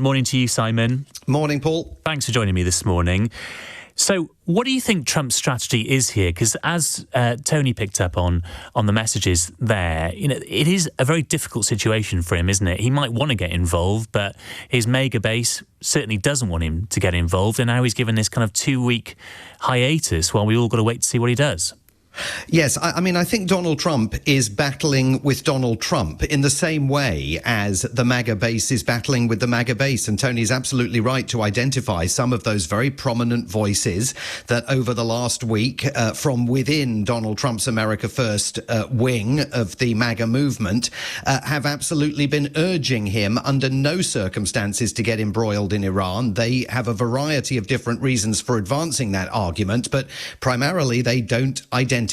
Morning to you, Simon. Morning, Paul. Thanks for joining me this morning. So what do you think Trump's strategy is here? Because as Tony picked up on the messages there, it is a very difficult situation for him, isn't it? He might want to get involved, but his MAGA base certainly doesn't want him to get involved. And now he's given this kind of 2-week hiatus while we all got to wait to see what he does. Yes, I think Donald Trump is battling with Donald Trump in the same way as the MAGA base is battling with the MAGA base. And Tony's absolutely right to identify some of those very prominent voices that over the last week from within Donald Trump's America First wing of the MAGA movement have absolutely been urging him under no circumstances to get embroiled in Iran. They have a variety of different reasons for advancing that argument, but primarily they don't identify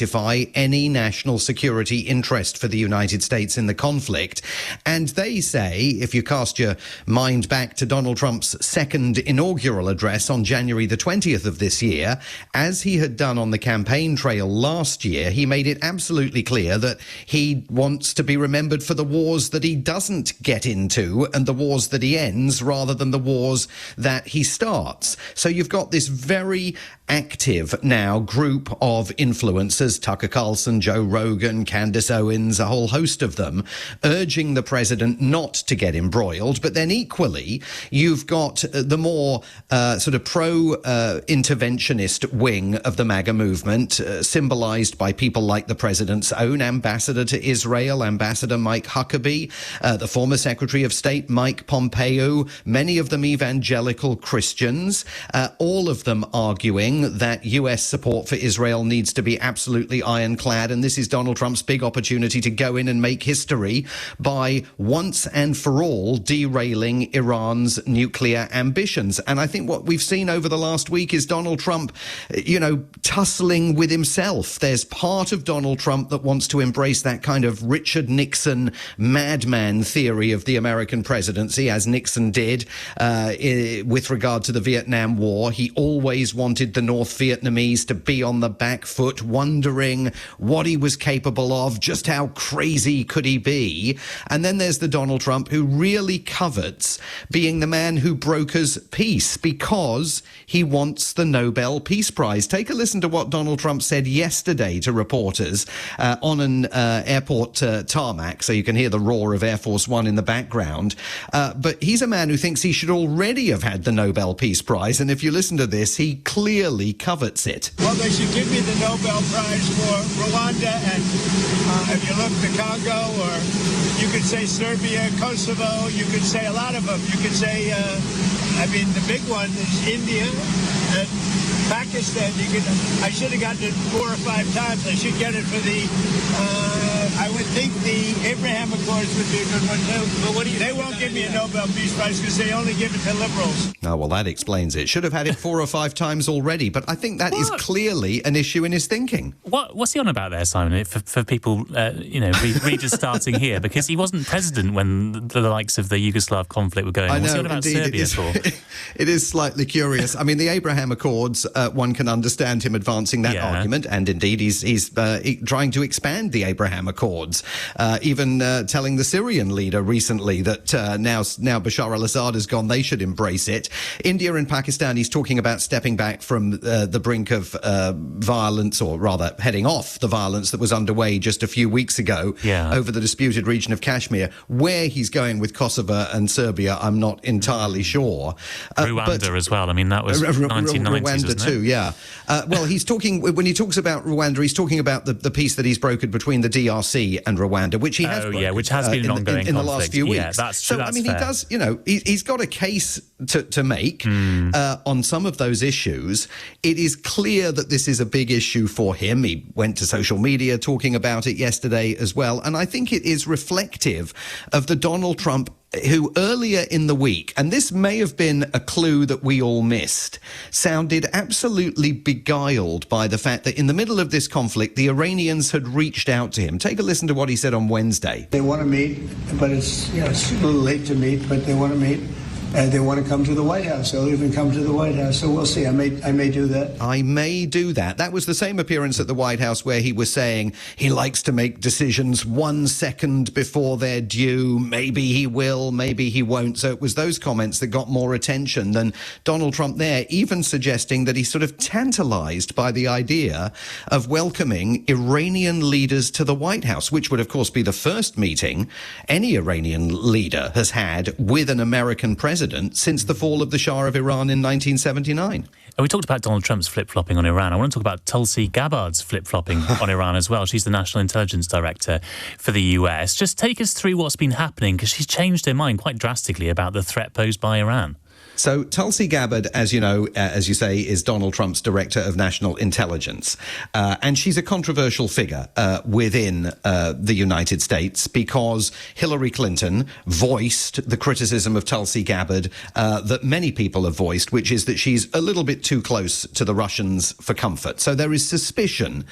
any national security interest for the United States in the conflict. And they say, if you cast your mind back to Donald Trump's second inaugural address on January the 20th of this year, as he had done on the campaign trail last year, he made it absolutely clear that he wants to be remembered for the wars that he doesn't get into and the wars that he ends rather than the wars that he starts. So you've got this very active now group of influencers, Tucker Carlson, Joe Rogan, Candace Owens, a whole host of them, urging the president not to get embroiled. But then equally, you've got the more sort of pro-interventionist wing of the MAGA movement, symbolized by people like the president's own ambassador to Israel, Ambassador Mike Huckabee, the former Secretary of State, Mike Pompeo, many of them evangelical Christians, all of them arguing that U.S. support for Israel needs to be absolutely ironclad, and this is Donald Trump's big opportunity to go in and make history by once and for all derailing Iran's nuclear ambitions. And I think what we've seen over the last week is Donald Trump, tussling with himself. There's part of Donald Trump that wants to embrace that kind of Richard Nixon madman theory of the American presidency, as Nixon did with regard to the Vietnam War. He always wanted the North Vietnamese to be on the back foot, wondering what he was capable of, just how crazy could he be. And then there's the Donald Trump who really covets being the man who brokers peace because he wants the Nobel Peace Prize. Take a listen to what Donald Trump said yesterday to reporters on an airport tarmac, so you can hear the roar of Air Force One in the background. But he's a man who thinks he should already have had the Nobel Peace Prize, and if you listen to this, he clearly covets it. Well, they should give me the Nobel Prize for Rwanda and if you look the Congo, or you could say Serbia, Kosovo, you could say a lot of them. You could say, the big one is India and Pakistan. I should have gotten it 4 or 5 times. I should get it for I would think the Abraham Accords would be a good one too. But they won't give me a Nobel Peace Prize because they only give it to liberals. Oh, well, that explains it. Should have had it 4 or 5 times already, but I think that is clearly an issue in his thinking. What's he on about there, Simon, for people, readers starting here? Because he wasn't president when the likes of the Yugoslav conflict were going on. What's he on about Serbia for? It is slightly curious. The Abraham Accords, one can understand him advancing that argument, and indeed he's trying to expand the Abraham Accords, even telling the Syrian leader recently that now Bashar al-Assad has gone, they should embrace it. India and Pakistan, he's talking about stepping back from the brink of violence, or rather heading off the violence that was underway just a few weeks ago over the disputed region of Kashmir. Where he's going with Kosovo and Serbia, I'm not entirely sure. Rwanda as well. That was 1990s, Rwanda too, yeah. Well, he's talking, when he talks about Rwanda, he's talking about the peace that he's brokered between the DRC and Rwanda, which he has brokered, which has been an ongoing in the last few weeks. Yeah, that's so, that's he fair. does, he's got a case to make on some of those issues. It is clear that this is a big issue for him. He went to social media talking about it yesterday as well. And I think it is reflective of the Donald Trump who earlier in the week, and this may have been a clue that we all missed, sounded absolutely beguiled by the fact that in the middle of this conflict, the Iranians had reached out to him. Take a listen to what he said on Wednesday. They want to meet, but it's a little late to meet, but they want to meet. and they want to come to the White House. They'll even come to the White House. So we'll see. I may do that. I may do that. That was the same appearance at the White House where he was saying he likes to make decisions 1 second before they're due. Maybe he will, maybe he won't. So it was those comments that got more attention than Donald Trump there, even suggesting that he's sort of tantalized by the idea of welcoming Iranian leaders to the White House, which would, of course, be the first meeting any Iranian leader has had with an American president since the fall of the Shah of Iran in 1979. We talked about Donald Trump's flip-flopping on Iran. I want to talk about Tulsi Gabbard's flip-flopping on Iran as well. She's the National Intelligence Director for the US. Just take us through what's been happening, because she's changed her mind quite drastically about the threat posed by Iran. So Tulsi Gabbard, as you know, as you say, is Donald Trump's Director of National Intelligence. And she's a controversial figure within the United States because Hillary Clinton voiced the criticism of Tulsi Gabbard that many people have voiced, which is that she's a little bit too close to the Russians for comfort. So there is suspicion,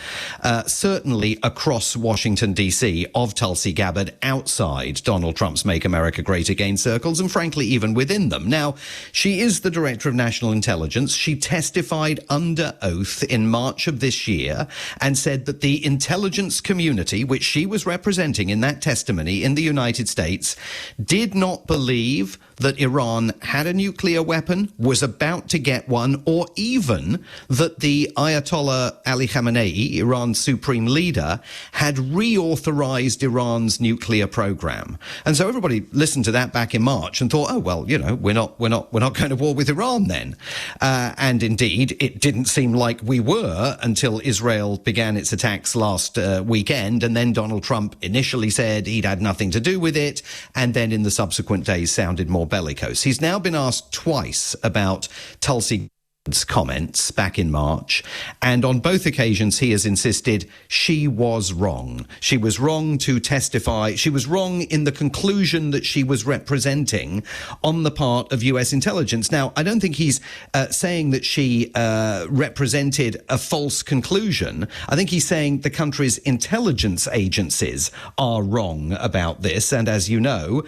certainly across Washington, D.C., of Tulsi Gabbard outside Donald Trump's Make America Great Again circles, and frankly, even within them. Now, she is the Director of National Intelligence. She testified under oath in March of this year and said that the intelligence community, which she was representing in that testimony in the United States, did not believe that Iran had a nuclear weapon, was about to get one, or even that the Ayatollah Ali Khamenei, Iran's supreme leader, had reauthorized Iran's nuclear program. And so everybody listened to that back in March and thought, oh, well, you know, we're not going to war with Iran then. And indeed, it didn't seem like we were until Israel began its attacks last weekend. And then Donald Trump initially said he'd had nothing to do with it, and then in the subsequent days sounded more bellicose. He's now been asked twice about Tulsi comments back in March, and on both occasions he has insisted she was wrong. She was wrong to testify. She was wrong in the conclusion that she was representing on the part of US intelligence. Now, I don't think he's saying that she represented a false conclusion. I think he's saying the country's intelligence agencies are wrong about this. And as you know,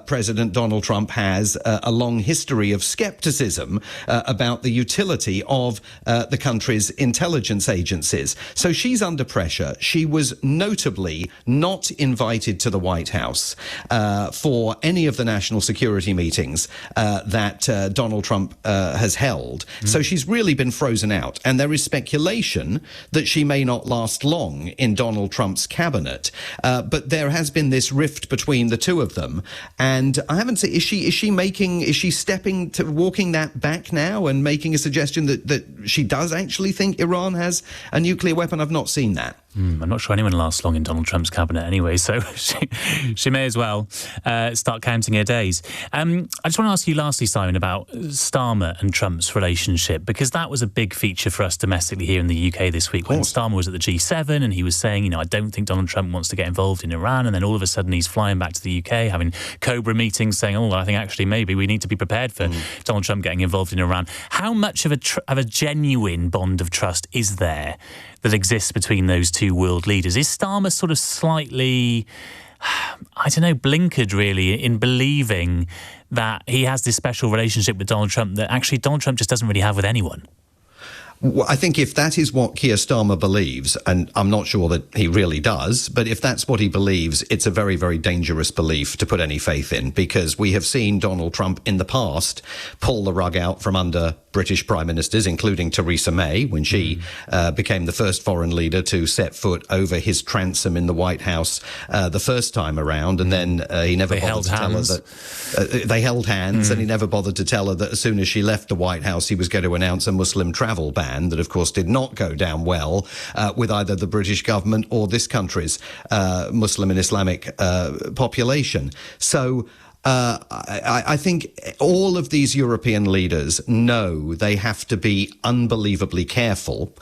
President Donald Trump has a long history of skepticism about the utility of the country's intelligence agencies. So she's under pressure. She was notably not invited to the White House for any of the national security meetings that Donald Trump has held. So she's really been frozen out. And there is speculation that she may not last long in Donald Trump's cabinet. But there has been this rift between the two of them. And I haven't seen, is she walking that back now and making a suggestion that she does actually think Iran has a nuclear weapon? I've not seen that. I'm not sure anyone lasts long in Donald Trump's cabinet anyway, so she may as well start counting her days. I just want to ask you lastly, Simon, about Starmer and Trump's relationship, because that was a big feature for us domestically here in the UK this week when Starmer was at the G7 and he was saying, I don't think Donald Trump wants to get involved in Iran, and then all of a sudden he's flying back to the UK, having Cobra meetings, saying, I think actually maybe we need to be prepared for Donald Trump getting involved in Iran. How much of a genuine bond of trust is there that exists between those two world leaders? Is Starmer sort of slightly, blinkered really in believing that he has this special relationship with Donald Trump that actually Donald Trump just doesn't really have with anyone? Well, I think if that is what Keir Starmer believes, and I'm not sure that he really does, but if that's what he believes, it's a very, very dangerous belief to put any faith in, because we have seen Donald Trump in the past pull the rug out from under British prime ministers, including Theresa May, when she became the first foreign leader to set foot over his transom in the White House the first time around, and then he never bothered to tell her that they held hands, and he never bothered to tell her that as soon as she left the White House, he was going to announce a Muslim travel ban that, of course, did not go down well with either the British government or this country's Muslim and Islamic population. So I think all of these European leaders know they have to be unbelievably careful.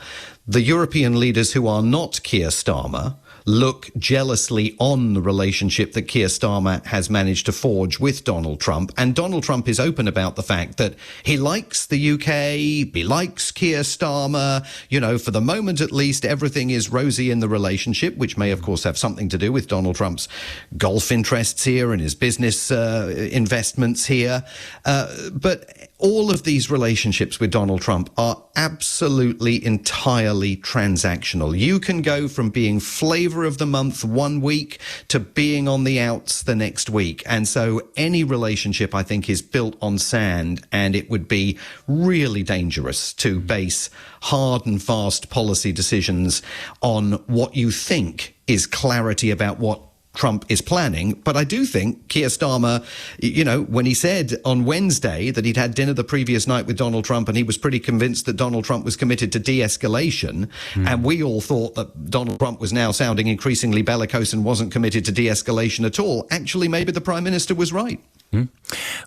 The European leaders who are not Keir Starmer look jealously on the relationship that Keir Starmer has managed to forge with Donald Trump. And Donald Trump is open about the fact that he likes the UK, he likes Keir Starmer. You know, for the moment at least, everything is rosy in the relationship, which may, of course, have something to do with Donald Trump's golf interests here and his business investments here. But all of these relationships with Donald Trump are absolutely, entirely transactional. You can go from being flavour of the month one week to being on the outs the next week. And so any relationship, I think, is built on sand, and it would be really dangerous to base hard and fast policy decisions on what you think is clarity about what Trump is planning. But I do think Keir Starmer, you know, when he said on Wednesday that he'd had dinner the previous night with Donald Trump and he was pretty convinced that Donald Trump was committed to de-escalation, and we all thought that Donald Trump was now sounding increasingly bellicose and wasn't committed to de-escalation at all, actually maybe the Prime Minister was right.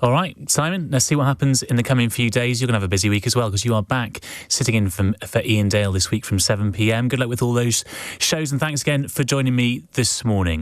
All right, Simon, let's see what happens in the coming few days. You're going to have a busy week as well, because you are back sitting in for Ian Dale this week from 7 p.m. Good luck with all those shows, and thanks again for joining me this morning.